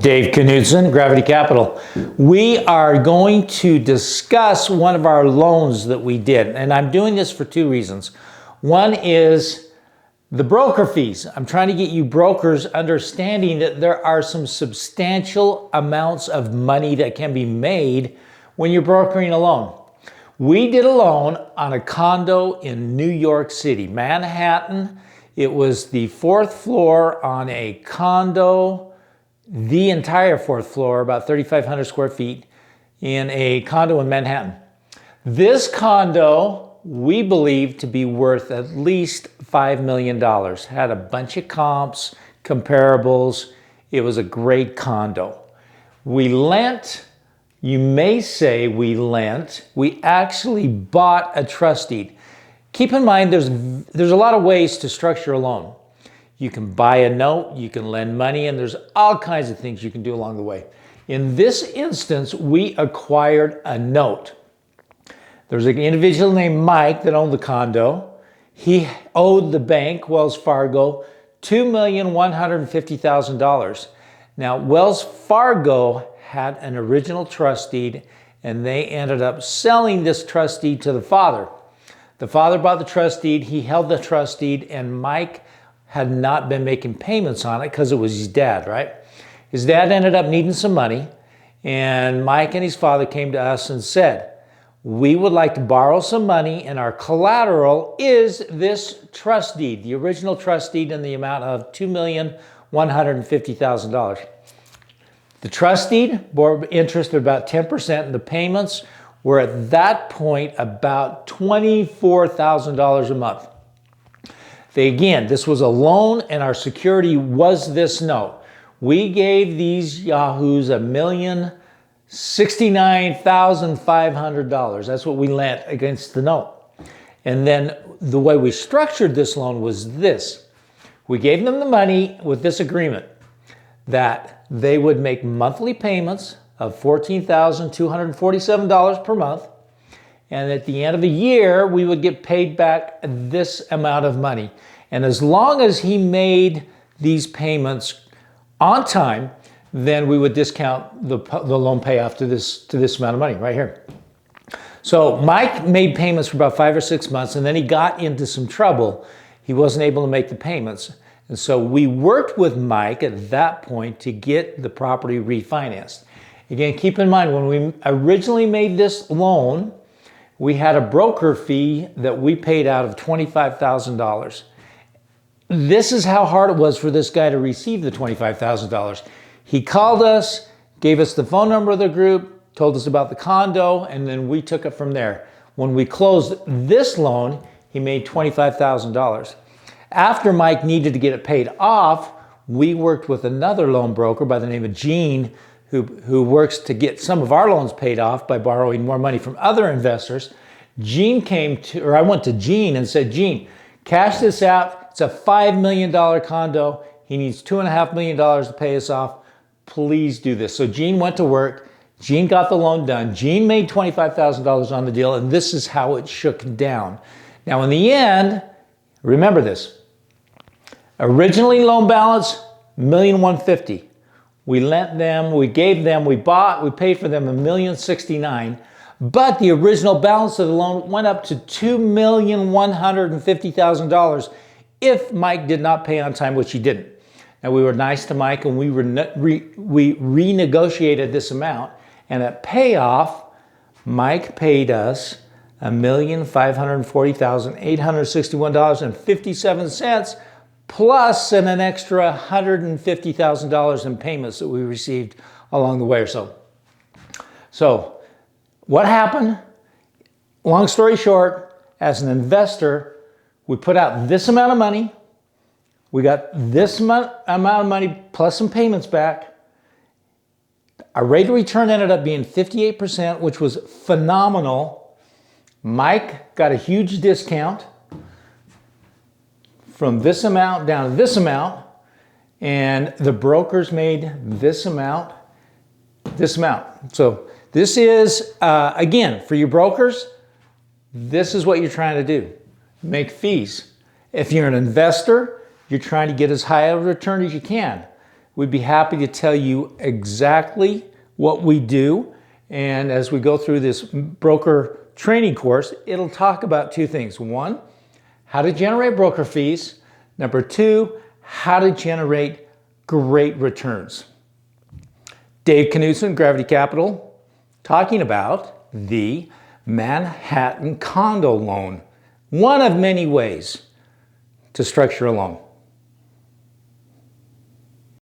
Dave Knudsen, Gravity Capital. We are going to discuss one of our loans that we did, and I'm doing this for two reasons. One is the broker fees. I'm trying to get you brokers understanding that there are some substantial amounts of money that can be made when you're brokering a loan. We did a loan on a condo in New York City, Manhattan. It was the fourth floor on a condo, the entire fourth floor, about 3,500 square feet, in a condo in Manhattan. This condo, we believe to be worth at least $5 million. Had a bunch of comps, comparables. It was a great condo. We lent, you may say we lent, we actually bought a trust deed. Keep in mind there's a lot of ways to structure a loan. You can buy a note, you can lend money, and there's all kinds of things you can do along the way. In this instance, we acquired a note. There's an individual named Mike that owned the condo. He owed the bank, Wells Fargo, $2,150,000. Now, Wells Fargo had an original trust deed, and they ended up selling this trust deed to the father. The father bought the trust deed, he held the trust deed, and Mike had not been making payments on it because it was his dad, right? His dad ended up needing some money, and Mike and his father came to us and said, we would like to borrow some money, and our collateral is this trust deed, the original trust deed in the amount of $2,150,000. The trust deed bore interest of about 10%, and the payments were at that point about $24,000 a month. Again, this was a loan, and our security was this note. We gave these yahoos $1,069,500. That's what we lent against the note. And then the way we structured this loan was this. We gave them the money with this agreement that they would make monthly payments of $14,247 per month. And at the end of the year, we would get paid back this amount of money. And as long as he made these payments on time, then we would discount the loan payoff to this amount of money right here. So Mike made payments for about 5 or 6 months, and then he got into some trouble. He wasn't able to make the payments. And so we worked with Mike at that point to get the property refinanced. Again, keep in mind, when we originally made this loan, we had a broker fee that we paid out of $25,000. This is how hard it was for this guy to receive the $25,000. He called us, gave us the phone number of the group, told us about the condo, and then we took it from there. When we closed this loan, he made $25,000. After Mike needed to get it paid off, we worked with another loan broker by the name of Gene, who works to get some of our loans paid off by borrowing more money from other investors. I went to Gene and said, Gene, cash this out. It's a $5 million condo. He needs $2.5 million to pay us off. Please do this. So Gene went to work. Gene got the loan done. Gene made $25,000 on the deal, and this is how it shook down. Now, in the end, remember this. Originally loan balance, $1,150,000. We lent them, we gave them, we paid for them $1,069,000, but the original balance of the loan went up to $2,150,000 if Mike did not pay on time, which he didn't. Now, we were nice to Mike, and we renegotiated this amount, and at payoff, Mike paid us $1,540,861.57, plus an extra $150,000 in payments that we received along the way or so. So what happened? Long story short, as an investor, we put out this amount of money. We got this amount of money plus some payments back. Our rate of return ended up being 58%, which was phenomenal. Mike got a huge discount from this amount down to this amount, and the brokers made this amount. So this is, again, for you brokers, this is what you're trying to do, make fees. If you're an investor, you're trying to get as high a return as you can. we'd be happy to tell you exactly what we do. And as we go through this broker training course, it'll talk about two things. One, how to generate broker fees. Number two, how to generate great returns. Dave Knudsen, Gravity Capital, talking about the Manhattan condo loan. One of many ways to structure a loan.